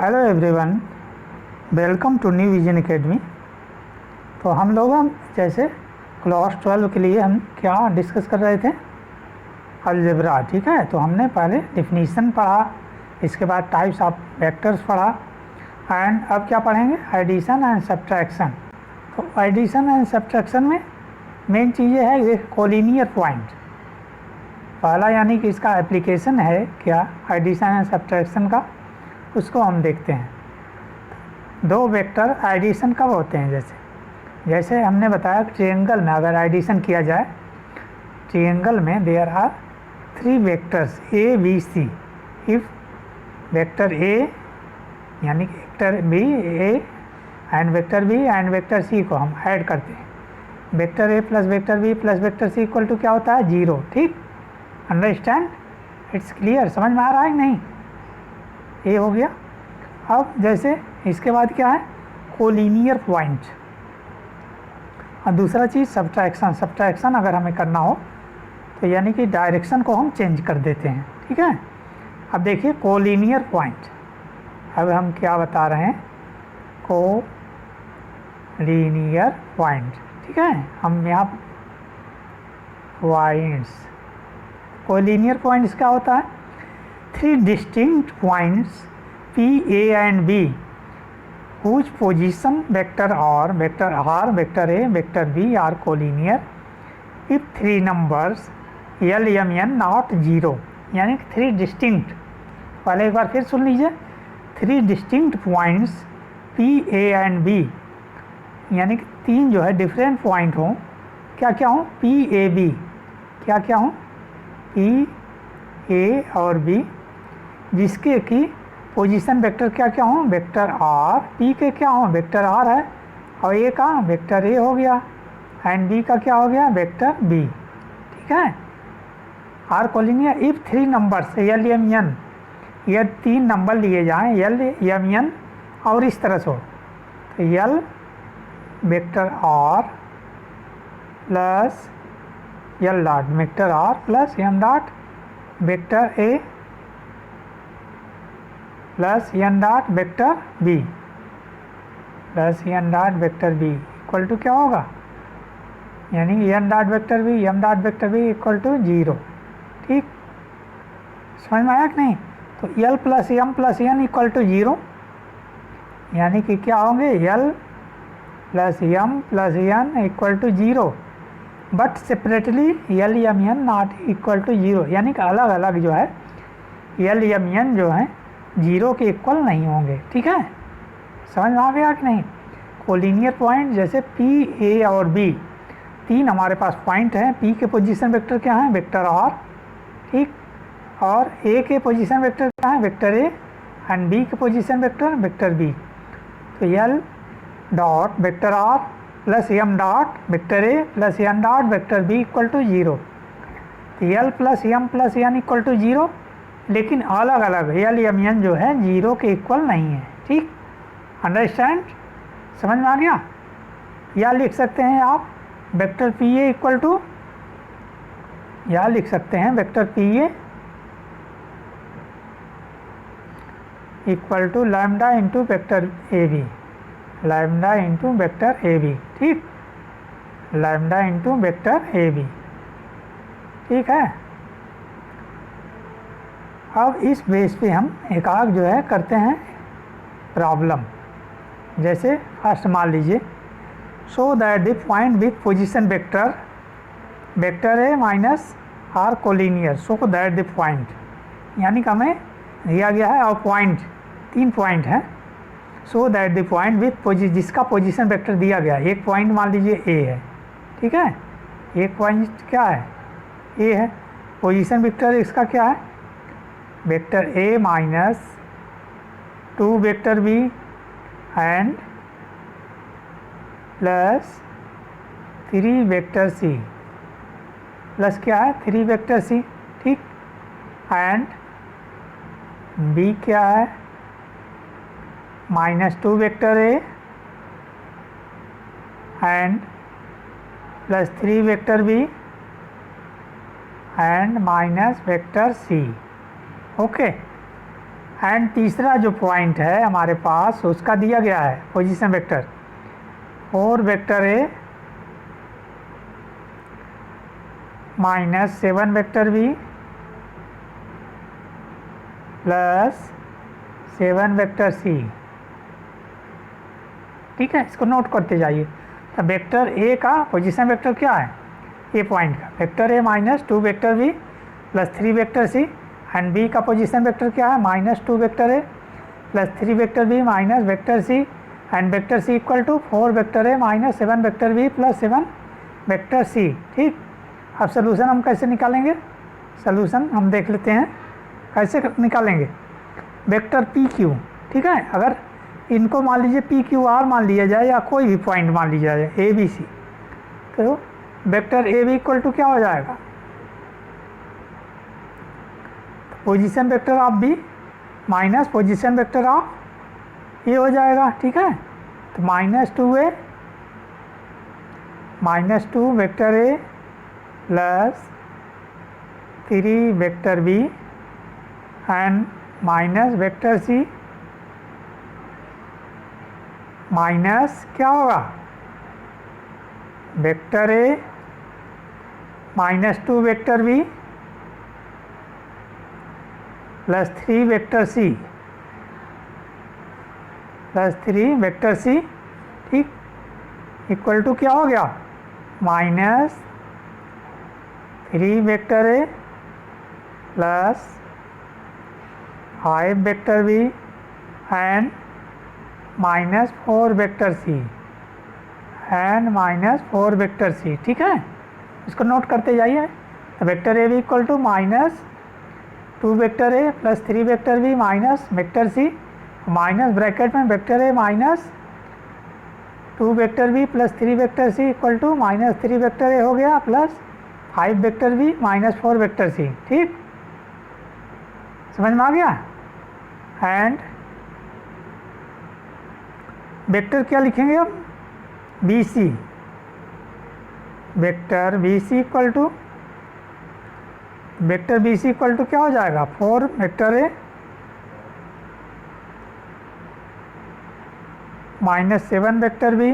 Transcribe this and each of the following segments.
Hello everyone, welcome to New Vision Academy. तो हम लोग जैसे क्लास 12 के लिए हम क्या डिस्कस कर रहे थे, अलजेब्रा। ठीक है, तो हमने पहले डिफिनीशन पढ़ा, इसके बाद टाइप्स ऑफ वेक्टर्स पढ़ा एंड अब क्या पढ़ेंगे, एडिशन एंड सब्ट्रैक्शन। तो एडिशन एंड सब्ट्रैक्शन में मेन चीज़ें है ये कोलिनियर पॉइंट पहला, यानी कि इसका एप्लीकेशन है क्या एडिशन एंड सब्ट्रैक्शन का, उसको हम देखते हैं। दो वेक्टर एडिशन कब होते हैं, जैसे हमने बताया ट्रायंगल में अगर एडिशन किया जाए, ट्रायंगल में there are 3 vectors A B C. If vector A यानी कि vector B A and vector B and vector C को हम ऐड करते हैं, vector A plus vector B plus vector C equal to क्या होता है, 0। ठीक, अंडरस्टैंड, इट्स क्लियर, समझ में आ रहा है कि नहीं। ये हो गया। अब जैसे इसके बाद क्या है, कोलिनियर पॉइंट। और दूसरा चीज़ सब्ट्रैक्शन। सब्ट्रैक्शन अगर हमें करना हो तो यानी कि डायरेक्शन को हम चेंज कर देते हैं। ठीक है, अब देखिए कोलिनियर पॉइंट, अब हम क्या बता रहे हैं, कोलिनियर पॉइंट। ठीक है, हम यहाँ पॉइंट्स, कोलिनियर पॉइंट्स क्या होता है, 3 distinct points P, A and B whose position vector R, vector A, vector B are collinear if 3 numbers L, M, N not 0। यानी कि 3 distinct, पहले एक बार फिर सुन लीजिए, 3 distinct points P, A and B, यानी कि 3 जो है डिफरेंट पॉइंट हों, क्या क्या हों, P, A, B, क्या क्या हों, P, A और B, जिसके की पोजीशन वेक्टर क्या क्या हो, वेक्टर आर। पी के क्या हो, वेक्टर आर है, और ए का वेक्टर ए हो गया, एंड बी का क्या हो गया, वेक्टर बी। ठीक है, are collinear if 3 numbers L M N, ये 3 नंबर लिए जाएं, एल एम एन और इस तरह से हो, तो L vector R plus L dot vector R plus M dot vector A plus N dot vector B plus N dot vector B equal to क्या होगा, यानी N dot vector B M dot vector B equal to 0। ठीक, समझ में आया कि नहीं। तो L plus N equal to 0, यानी कि क्या होंगे, L plus N equal to 0, but separately L M N not equal to 0, यानी कि अलग अलग जो है एल एम एन जो है 0 के इक्वल नहीं होंगे। ठीक है, समझ में आ गया कि नहीं। कोलिनियर पॉइंट जैसे P, A और B, 3 हमारे पास पॉइंट हैं। P के पोजीशन वेक्टर क्या है, वेक्टर R। ठीक, और A के पोजीशन वेक्टर क्या है, वेक्टर A, एंड B के पोजीशन वेक्टर वेक्टर B। तो L dot vector R plus M dot vector A plus N dot vector B equal to 0। तो L plus N equal to 0, लेकिन अलग अलग L M N जो है 0 के equal नहीं है। ठीक, अंडरस्टैंड, समझ में आ गया। या लिख सकते हैं आप vector P A equal to, या लिख सकते हैं vector P A equal to lambda into vector A B, lambda into vector A B. ठीक, lambda into vector A B. ठीक है, अब इस बेस पे हम एक जो है करते हैं प्रॉब्लम। जैसे फर्स्ट मान लीजिए, so that the point with position vector vector A minus R collinear, so that the point, यानी कि हमें दिया गया है और पॉइंट 3 पॉइंट है, सो दैट द पॉइंट विथ जिसका पोजीशन वेक्टर दिया गया, एक पॉइंट मान लीजिए ए है। ठीक है, एक पॉइंट क्या है, ए है, पोजीशन वेक्टर इसका क्या है, vector A minus 2 vector B and plus 3 vector C, plus क्या है 3 वेक्टर सी। ठीक, एंड बी क्या है, minus 2 vector A and plus 3 vector B and minus vector C. Okay, and तीसरा जो पॉइंट है हमारे पास उसका दिया गया है position vector 4 vector A minus 7 vector B plus 7 vector C. ठीक है, इसको नोट करते जाइए। तो वेक्टर ए का पोजीशन वेक्टर क्या है, ए पॉइंट का vector A minus 2 vector B plus 3 vector C, and B का पोजीशन वेक्टर क्या है minus 2 vector A plus 3 vector B minus vector C, and vector C equal to 4 vector A minus 7 vector B plus 7 vector C. ठीक, अब solution हम कैसे निकालेंगे, solution हम देख लेते हैं कैसे निकालेंगे। वेक्टर पी क्यू, ठीक है, अगर इनको मान लीजिए पी क्यू आर मान लिया जाए या कोई भी पॉइंट मान लिया जाए ए बी सी, तो vector A B equal to क्या हो जाएगा, position vector of B minus position vector of A हो जाएगा। ठीक है, तो -2a -2 vector A plus 3 vector B and minus vector C minus क्या होगा vector A -2 vector B plus 3 vector C plus 3 vector C. ठीक, इक्वल टू क्या हो गया -3 vector A plus 5 vector B and -4 vector C and -4 vector C. ठीक है, इसको note करते जाइए। तो vector A B equal to -2 vector A plus 3 vector B minus vector C, minus bracket में vector A -2 vector B plus 3 vector C equal to -3 vector A हो गया plus 5 vector B -4 vector C. ठीक, समझ में आ गया। And vector क्या लिखेंगे अब, B C, vector B C equal to क्या हो जाएगा 4 vector A -7 vector B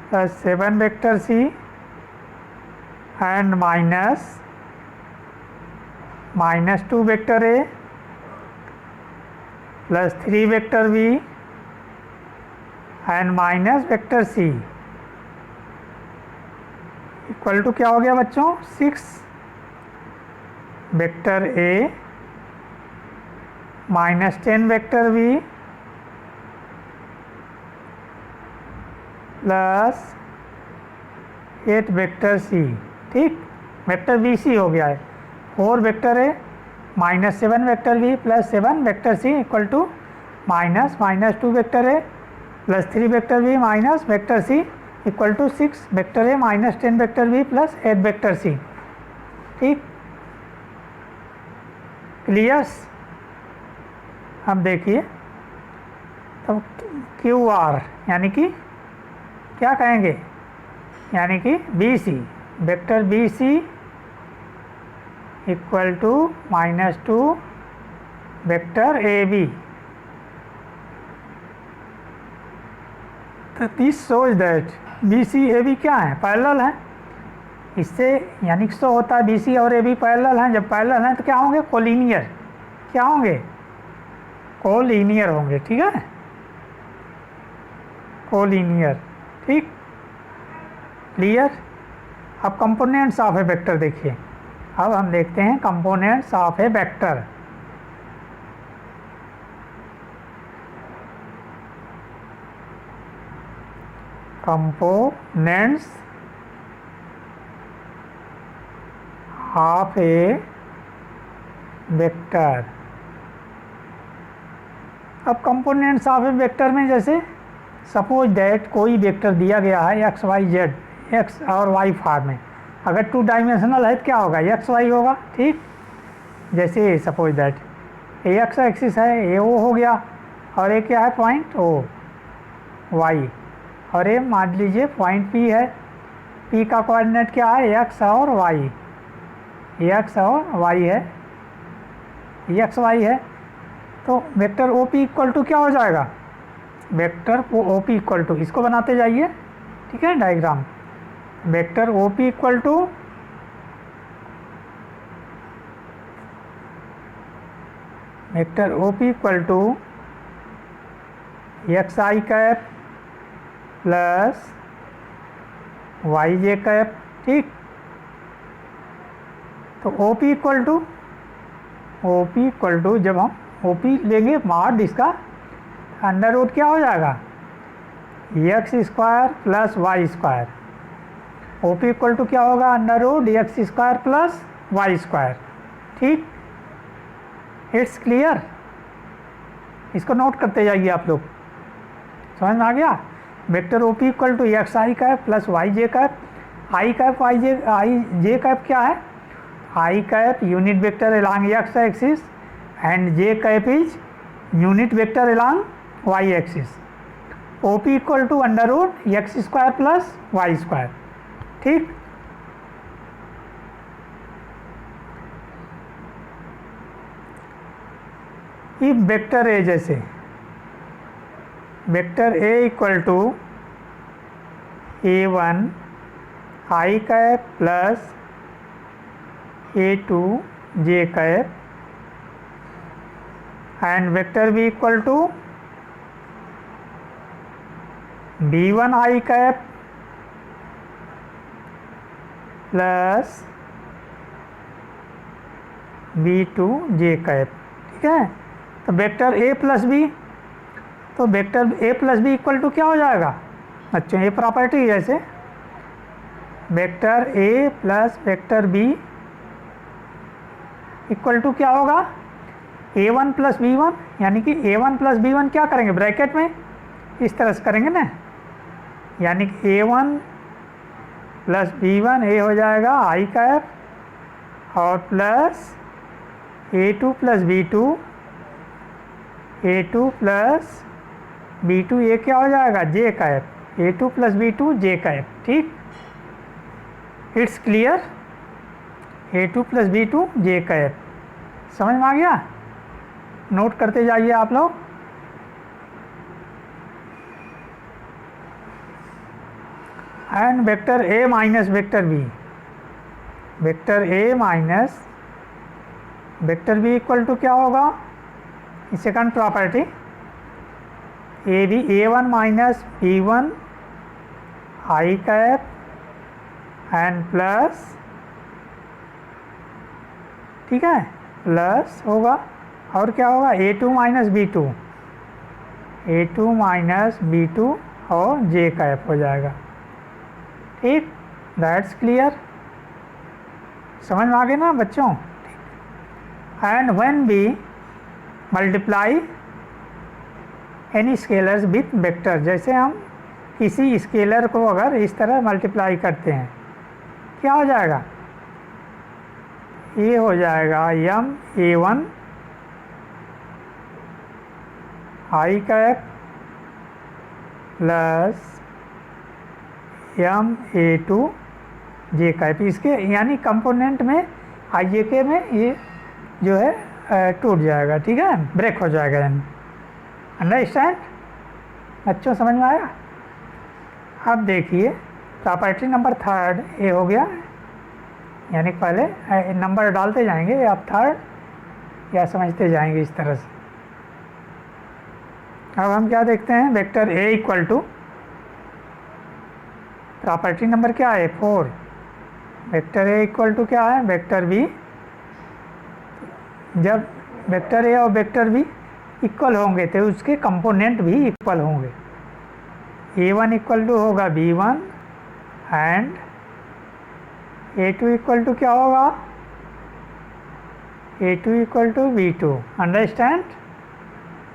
plus 7 vector C and -2 vector A plus 3 vector B and minus vector C equal to क्या हो गया बच्चों 6 vector A -10 vector B plus 8 vector C. ठीक, vector B C हो गया है 4 vector A -7 vector B plus 7 vector C equal to -2 vector A plus 3 vector B minus vector C equal to 6 vector A -10 vector B plus 8 vector C. ठीक, clears. अब देखिए, तो Q R यानी कि क्या कहेंगे, यानी कि B C, vector B C equal to -2 vector A B. तो this shows that B C A B क्या है, पैरेलल है। इससे यानी कि शो होता है बी सी और ए बी पैरेलल हैं। जब पैरेलल हैं तो क्या होंगे, कोलिनियर, क्या होंगे, कोलिनियर होंगे। ठीक है, कोलिनियर। ठीक, क्लियर। अब कंपोनेंट्स ऑफ ए वेक्टर देखिए। अब हम देखते हैं components of A vector. Components of A vector. अब कंपोनेंट्स ऑफ ए वेक्टर में जैसे सपोज दैट कोई वेक्टर दिया गया है एक्स वाई जेड, एक्स और वाई फॉर्म में। अगर 2 डायमेंशनल है तो क्या होगा, एक्स वाई होगा। ठीक, जैसे suppose that A x axis है, ए ओ हो गया, और ए क्या है पॉइंट ओ वाई, और ए मान लीजिए पॉइंट पी है। पी का कोऑर्डिनेट क्या है, एक्स और वाई, एक्स और वाई है। एक्स वाई है, तो vector O P equal to क्या हो जाएगा, vector O P equal to, इसको बनाते जाइए, ठीक है, diagram, vector O P equal to vector O P equal to X I cap plus Y J cap, ठीक। तो ओ पी इक्वल टू जब हम ओ पी लेंगे मॉड इसका अंडर रूट क्या हो जाएगा, X square plus Y square, O P equal to क्या होगा, under root X square plus Y square, ठीक। इट्स क्लियर, इसको नोट करते जाइए आप लोग, समझ में आ गया। Vector O P equal to X I cap plus Y J cap, I cap Y J, I J cap क्या है, I cap unit vector along X axis and J cap is unit vector along Y axis. O P equal to under root X square plus Y square, ठीक। If vector A, जैसे vector A equal to A one I cap plus A two J cap and vector B equal to B one I cap plus B two J cap, ठीक है। तो vector A plus B, तो vector A plus B equal to क्या हो जाएगा बच्चों, ये property जैसे vector A plus vector B equal to क्या होगा, A one plus B one, यानी कि A one plus B one क्या करेंगे ब्रैकेट में इस तरह से करेंगे ना, यानी कि A one plus B one A हो जाएगा आई कैप और plus A two plus B two, A two plus B two, ये क्या हो जाएगा J cap, A two plus B two J cap, ठीक। It's clear, A two plus B two J cap, समझ में आ गया, नोट करते जाइए आप लोग। And vector A minus vector B, vector A minus vector B equal to क्या होगा, second property A B, A one minus B one I cap and plus, ठीक है, प्लस होगा और क्या होगा A two minus B two, A two minus B two और J cap हो जाएगा, ठीक। दैट्स क्लियर, समझ में आ गए ना बच्चों। And when we multiply any scalars with vector, जैसे हम किसी स्केलर को अगर इस तरह मल्टीप्लाई करते हैं क्या हो जाएगा, ये हो जाएगा M A one I cap plus M A two J cap, इसके यानी कंपोनेंट में आई जे के में ये जो है टूट जाएगा, ठीक है, ब्रेक हो जाएगा, यानी अंडरस्टैंड बच्चों, समझ में आया। अब देखिए प्रॉपर्टी नंबर थर्ड ये हो गया, यानी पहले नंबर डालते जाएंगे, अब थर्ड या समझते जाएंगे इस तरह से। अब हम क्या देखते हैं, vector A equal to property number क्या है 4, वेक्टर ए इक्वल टू क्या है, वेक्टर बी, जब वेक्टर ए और वेक्टर बी इक्वल होंगे तो उसके कंपोनेंट भी इक्वल होंगे, ए वन इक्वल टू होगा B one and A two equal to क्या होगा, A two equal to B two, understand,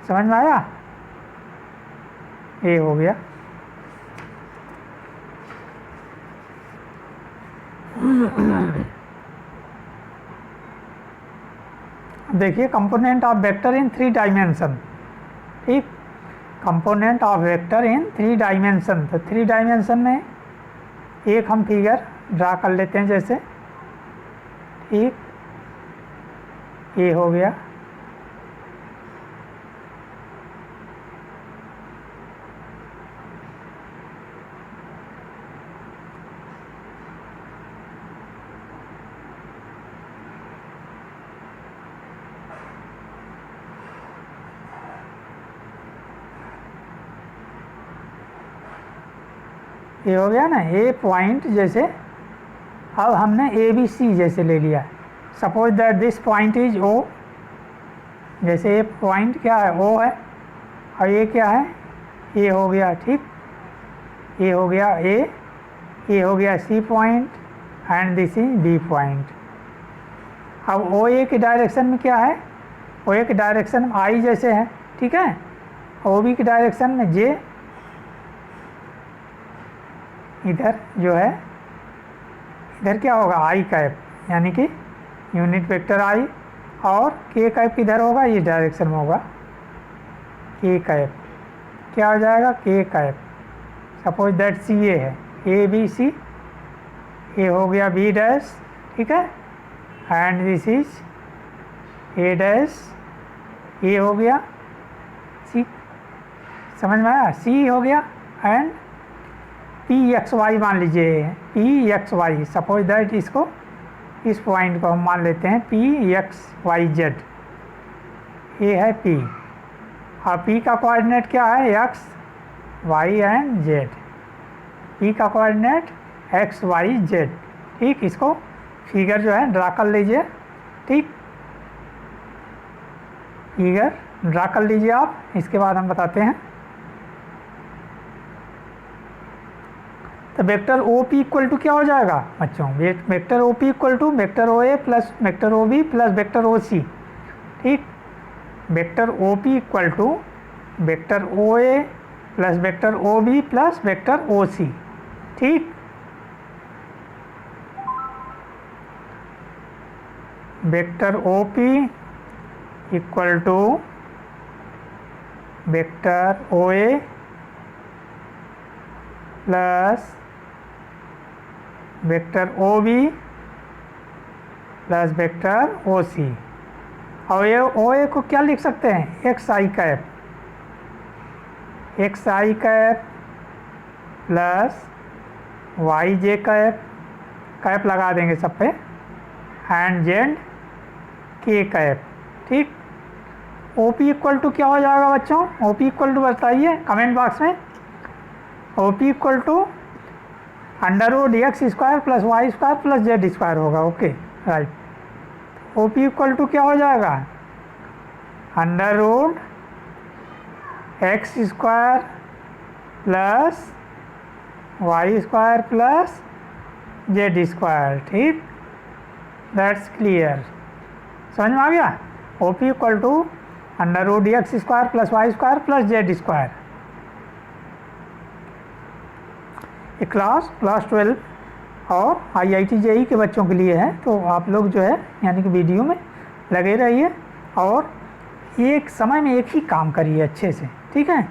समझ में आया, ये हो गया। देखिए component of vector in 3 dimension, ठीक, component of vector in 3 dimension, तो 3 डायमेंशन में एक हम फिगर ड्रा कर लेते हैं, जैसे ठीक ये हो गया, ये हो गया ना ए पॉइंट। जैसे अब हमने ए बी सी जैसे ले लिया, suppose that this point is O. जैसे ये पॉइंट क्या है, ओ है, और ये क्या है, ए हो गया। ठीक, ये हो गया ए, ये हो गया C point, and this is B point. अब ओ ए के डायरेक्शन में क्या है, ओ ए के डायरेक्शन में आई जैसे है, ठीक है। ओ बी के डायरेक्शन में जे, इधर जो है, इधर क्या होगा, आई कैप, यानी कि यूनिट वेक्टर आई, और के कैप किधर होगा, ये डायरेक्शन में होगा, के कैप। क्या हो जाएगा, के कैप। सपोज दैट सी ए है, ए बी सी, ए हो गया बी डैश, ठीक है, and this is A dash, A हो गया सी, समझ में आया, सी हो गया, एंड पी एक्स वाई मान लीजिए, P X Y. Suppose that इसको, इस पॉइंट को हम मान लेते हैं पी एक्स वाई जेड, ये है पी, और पी का कोऑर्डिनेट क्या है, X Y and Z. P का कोऑर्डिनेट एक्स वाई जेड। ठीक, इसको फिगर जो है ड्रा कर लीजिए। ठीक, फिगर ड्रा कर लीजिए आप, इसके बाद हम बताते हैं। तो vector O P equal to क्या हो जाएगा बच्चों, vector O P equal to vector O A plus vector O B plus vector O C. ठीक, vector O P equal to vector O A plus vector O B plus vector O C. ठीक, vector O P equal to vector O A plus vector O B plus vector O C. और ये O A को क्या लिख सकते हैं, x I cap, x I cap plus Y J cap, cap लगा देंगे सब पे, एंड जेड के कैप। ठीक, ओ पी इक्वल टू क्या हो जाएगा बच्चों, ओ पी इक्वल टू बताइए कमेंट बॉक्स में। O P equal to under root X square plus Y square plus Z square होगा। Okay, right. O P equal to क्या हो जाएगा, under root X square plus Y square plus Z square. ठीक, that's clear, समझ में आ गया। O P equal to under root X square plus Y square plus Z square. ये class 12 और IIT JEE के बच्चों के लिए है, तो आप लोग जो है यानी कि वीडियो में लगे रहिए और एक समय में एक ही काम करिए अच्छे से। ठीक है,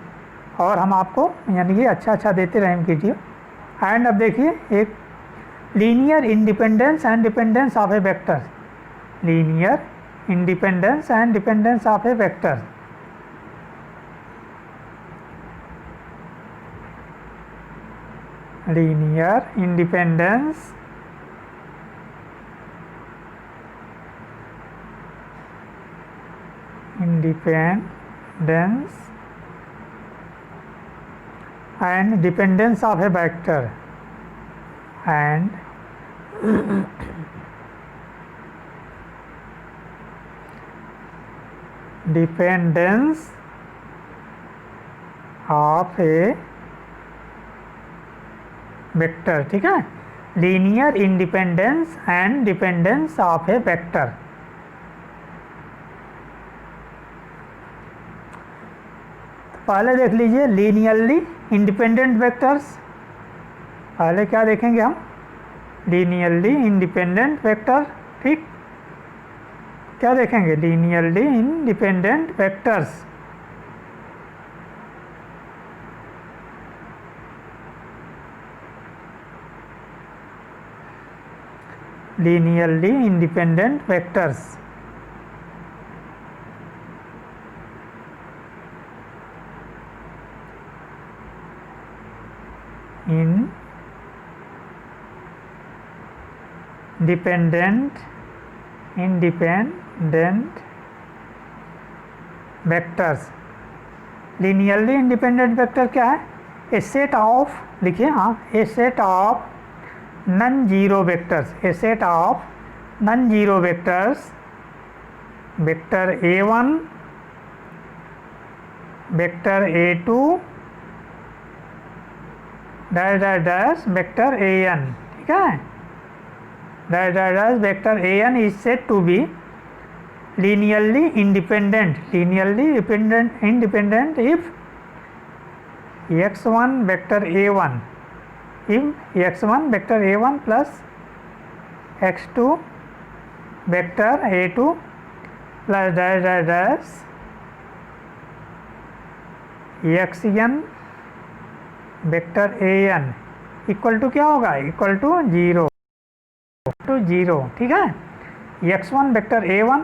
और हम आपको यानी कि अच्छा देते रहें वीडियो। एंड अब देखिए एक linear independence and dependence of A vector, linear independence and dependence of A vector. Linear independence and dependence of a vector and dependence of a vector. ठीक है, linear independence and dependence of A vector. पहले देख लीजिए linearly independent vectors. पहले क्या देखेंगे हम, linearly independent vector. ठीक, क्या देखेंगे, linearly independent vectors. linearly independent vectors। independent vectors। linearly independent vector क्या है, ए सेट ऑफ, लिखिए हाँ, a set of non zero vectors, a set of non zero vectors, vector a1, vector a2 dash dash dash vector an, ठीक है, dash dash dash vector an is set to be linearly independent if x1 vector a1, if x1 vector a1 plus x2 vector a2 plus dash dash dash xn vector an equal to क्या होगा, equal to zero, ठीक है। x1 vector a1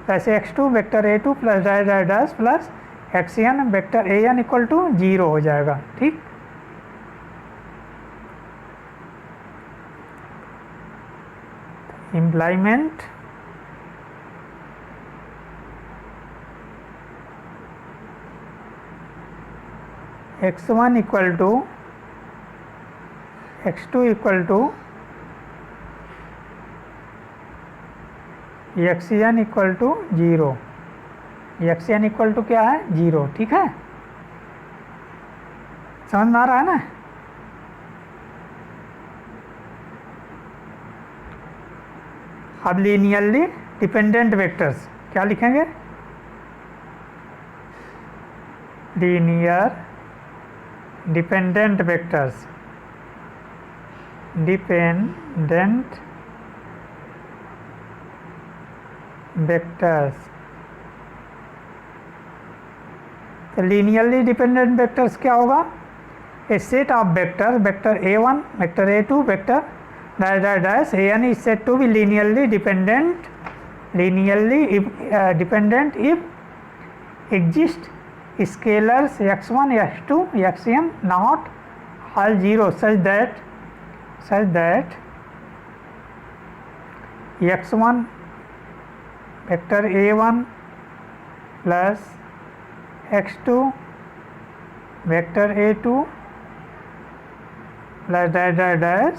plus x2 vector a2 plus dash dash dash plus xn vector an equal to 0 हो जाएगा, ठीक। Implement x1 equal to x2 equal to xn equal to 0, xn equal to क्या है, 0, ठीक है। समझ में आ रहा है ना। अब लीनियरली डिपेंडेंट वेक्टर्स क्या लिखेंगे, linear dependent vectors, dependent vectors. तो लीनियरली डिपेंडेंट वेक्टर्स क्या होगा, a set of vector, vector a1 vector a2 vector dash dash dash an is said to be linearly dependent if exist scalars x1 x2 xn not all 0 such that x1 vector a1 plus x2 vector a2 plus dash dash dash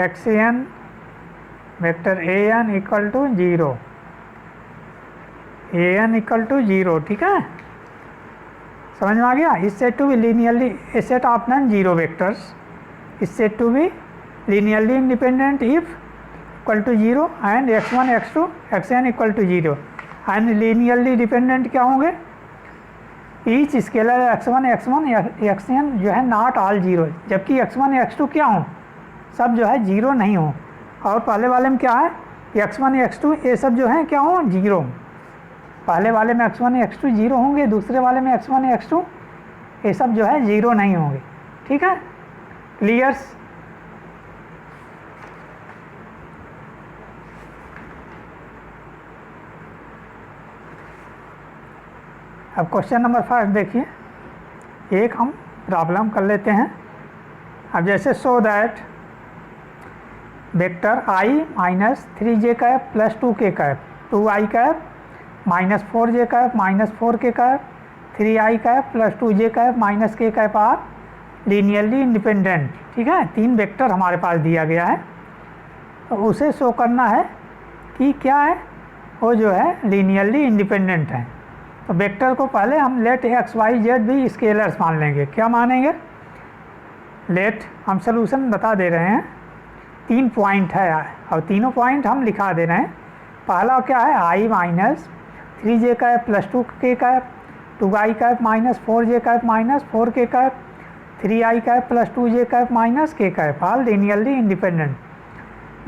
xn vector an equal to 0, an equal to 0, ठीक है। समझ में आ गया। Is set to be linearly a set of non zero vectors, is set to be linearly independent if equal to 0 and x1 x2 xn equal to 0 and linearly dependent क्या होंगे, each scalar x1 xn जो है not all 0, जबकि x1 x2 क्या हों, सब जो है 0 नहीं हो। और पहले वाले में क्या है, x1 x2 ये सब जो है क्या हो, 0। पहले वाले में x1 x2 0 होंगे, दूसरे वाले में x1 x2 ये सब जो है 0 नहीं होंगे, ठीक है। क्लियर्स। अब क्वेश्चन नंबर 5 देखिए, एक हम प्रॉब्लम कर लेते हैं। अब जैसे so that vector i minus 3j cap plus 2k cap 2i cap minus 4j cap minus 4k cap 3i cap plus 2j cap minus k cap are linearly independent, ठीक है। 3 वेक्टर हमारे पास दिया गया है, तो उसे शो करना है कि क्या है, वो जो है लीनियरली इंडिपेंडेंट है। तो वेक्टर को पहले हम लेट एक्स वाई जेड भी स्केलर्स मान लेंगे। क्या मानेंगे, लेट हम सोल्यूशन बता दे रहे हैं, 3 पॉइंट है और तीनों पॉइंट हम लिखा दे रहे हैं। पहला क्या है, i minus 3j cap plus 2k cap 2i cap minus 4j cap minus 4k cap 3i cap plus 2j cap minus k cap all linearly independent.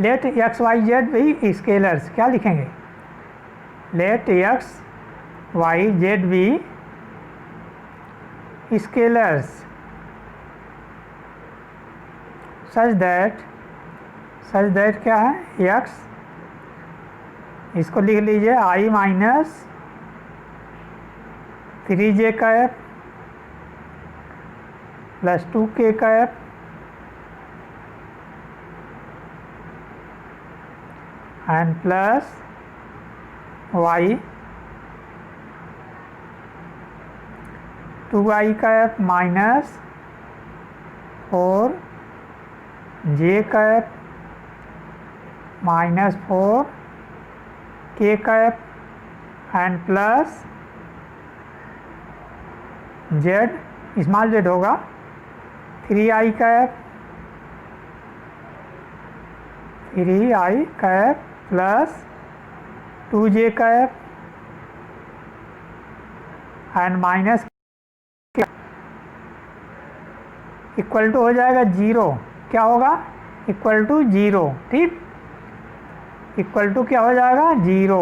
Let X Y Z भी scalars क्या लिखेंगे, let X Y Z भी scalars such that क्या है, x, इसको लिख लीजिए i minus 3j cap plus 2k cap and plus y 2i cap minus 4 J cap minus 4 के cap and plus Z small Z होगा 3i cap plus 2j cap and minus equal to हो जाएगा 0। क्या होगा? Equal to 0। ठीक, equal to क्या हो जाएगा? 0।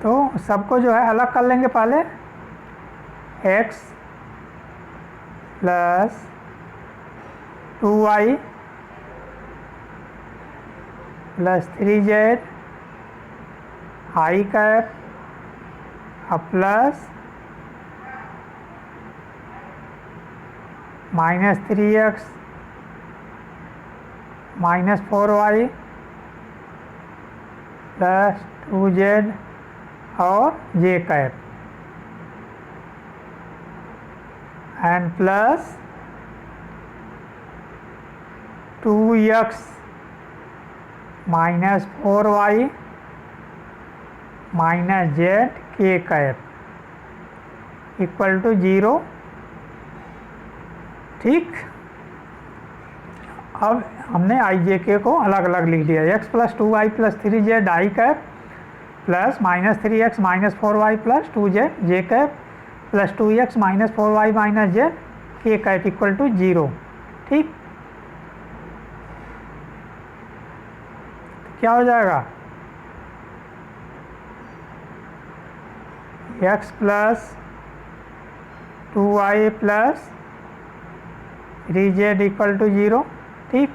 तो सबको जो है अलग कर लेंगे पहले। x plus 2y plus 3z i cap plus minus 3x minus 4y plus 2z और j cap and plus 2x minus 4y minus Z K cap equal to 0। ठीक, अब हमने आई जे के को अलग अलग लिख लिया। x plus 2y plus 3z I cap plus minus 3x minus 4y plus 2z J cap plus 2x minus 4y minus Z K cap equal to 0। ठीक, क्या हो जाएगा? x plus 2y plus 3z equal to 0। ठीक,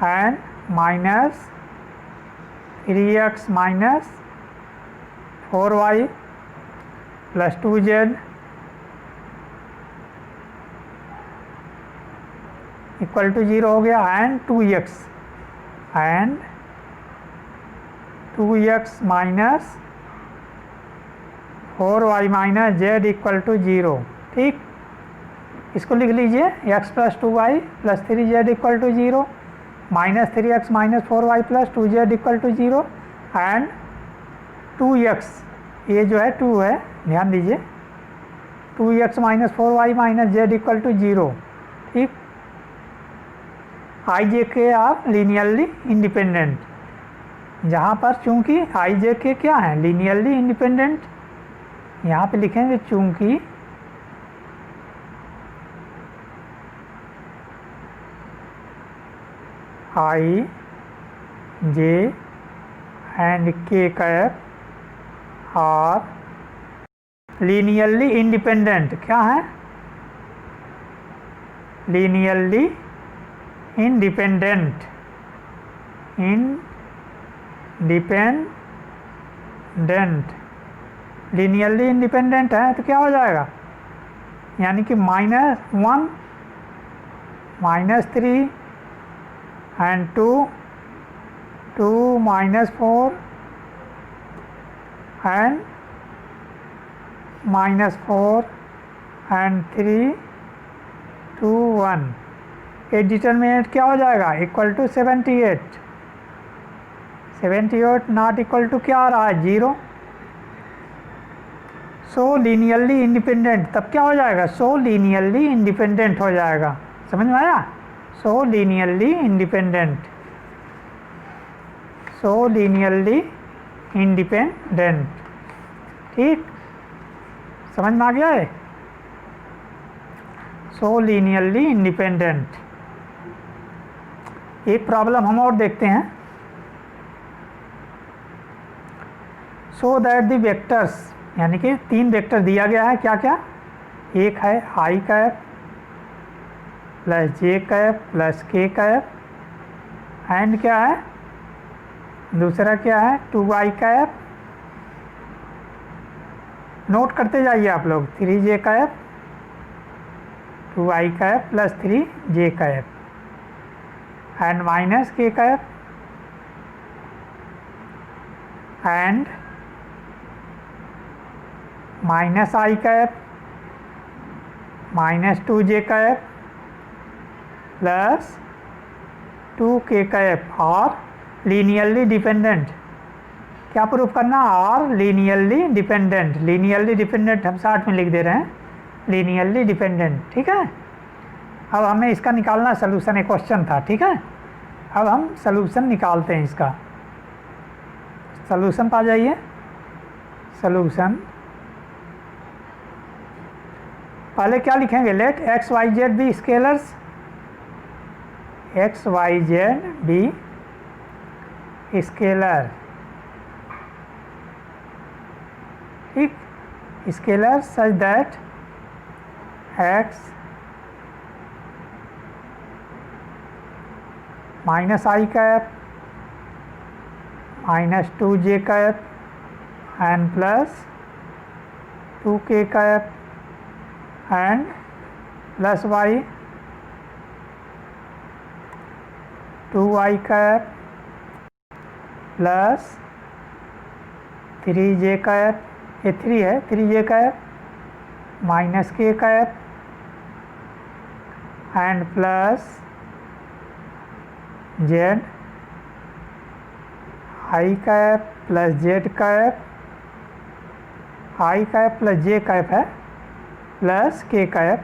and minus 3x minus 4y plus 2z equal to 0 हो गया and 2x minus 4y minus Z equal to 0। ठीक, इसको लिख लीजिए x plus 2y plus 3z equal to 0 minus 3x minus 4y plus 2z equal to 0 and 2x, ये जो है 2 है, ध्यान दीजिए, 2x minus 4y minus Z equal to 0। ठीक, आई जे के आर लीनियरली इंडिपेंडेंट, जहाँ पर चूंकि आई जे के क्या है? Linearly independent. यहाँ पे लिखेंगे चूंकि आई J and K cap are linearly independent. क्या है? लीनियरली इंडिपेंडेंट, लीनियरली इंडिपेंडेंट है तो क्या हो जाएगा? यानी कि -1 -3 एंड 2 -4 एंड -4 एंड 3 2 1। ये डिटरमिनेंट क्या हो जाएगा? Equal to 78। 78 not equal to क्या आ रहा है? 0। सो लीनियरली इंडिपेंडेंट, तब क्या हो जाएगा? सो लीनियरली इंडिपेंडेंट हो जाएगा। समझ में आया? सो लीनियरली इंडिपेंडेंट, सो लीनियरली इंडिपेंडेंट। ठीक, समझ में आ गया है? सो लीनियरली इंडिपेंडेंट। एक प्रॉब्लम हम और देखते हैं। सो दैट द वेक्टर्स, यानी कि 3 वेक्टर दिया गया है। क्या क्या? एक है I cap plus J cap plus के कैप एंड क्या है? दूसरा क्या है? 2i cap. नोट करते जाइए आप लोग। 3j cap 2i cap plus 3j cap and minus K cap and minus I cap minus 2j cap plus 2k cap और लीनियरली डिपेंडेंट। क्या प्रूफ करना? Are linearly dependent. Linearly dependent हम साथ में लिख दे रहे हैं, लीनियरली डिपेंडेंट। ठीक है, अब हमें इसका निकालना सलूशन, एक क्वेश्चन था। ठीक है, अब हम सलूशन निकालते हैं इसका। सलूशन पा जाइए। सलूशन पहले क्या लिखेंगे? Let X Y Z be scalars, X Y Z be scalar. ठीक, scalar such that X minus I cap minus 2j cap and plus 2k cap and plus y 2y cap plus 3j cap, ये 3 है, 3j cap minus k cap and plus z i cap plus z cap, i cap plus j cap है plus k cap.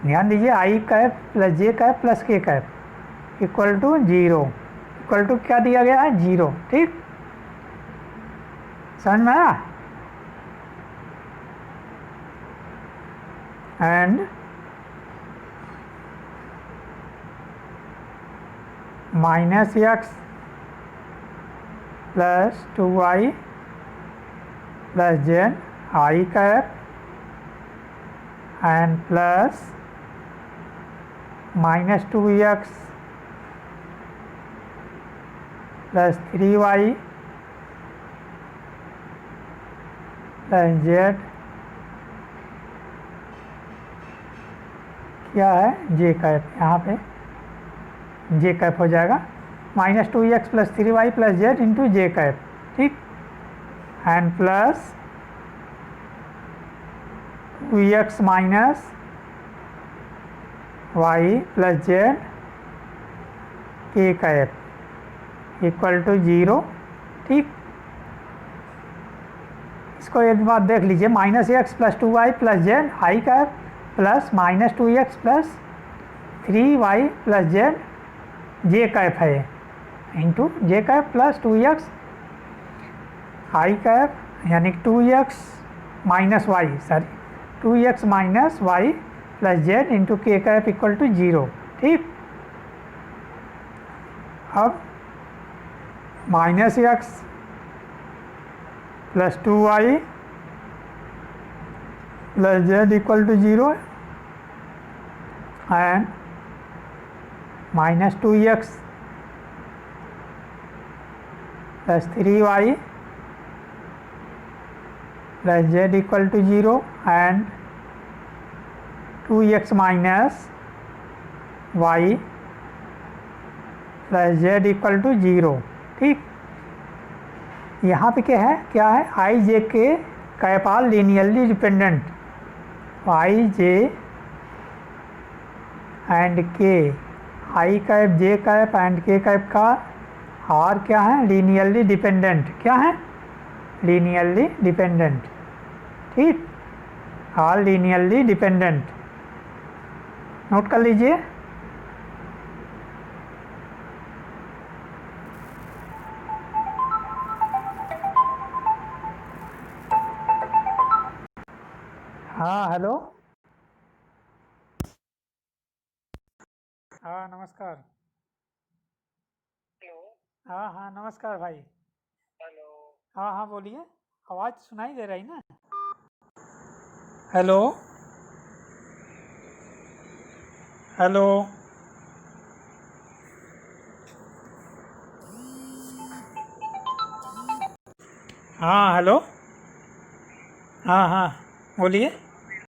ध्यान दीजिए, i cap plus j cap plus k cap equal to 0। Equal to क्या दिया गया है? 0। ठीक, समझ में आया? And minus X plus 2y plus Z I cap and plus minus 2x plus 3y plus Z क्या है? J cap. यहाँ पे जे कैप हो जाएगा minus 2x plus 3y plus Z into J cap. ठीक, and plus 2x minus y plus Z K cap equal to 0। ठीक, इसको एक बार देख लीजिए, minus X plus 2y plus Z I cap plus minus 2x plus 3y plus Z J cap है into J cap plus 2x I cap यानी 2x minus Y, sorry 2x minus Y plus Z into K cap equal to 0। ठीक, अब minus X plus 2y plus Z equal to 0 and minus 2x plus 3y plus Z equal to 0 and 2x minus y plus Z equal to 0। ठीक, यहाँ पे क्या है? I J K cap are linearly dependent. I J and K, I cap J cap and K cap का are क्या है? Linearly dependent. क्या है? Linearly dependent. ठीक, आर लीनियरली डिपेंडेंट। नोट कर लीजिए। हाँ, हेलो। हाँ, नमस्कार। हेलो। हाँ हाँ, नमस्कार भाई। हेलो। हाँ हाँ, बोलिए। आवाज़ सुनाई दे रही ना? Hello hello. हाँ, हेलो। हाँ हाँ, बोलिए।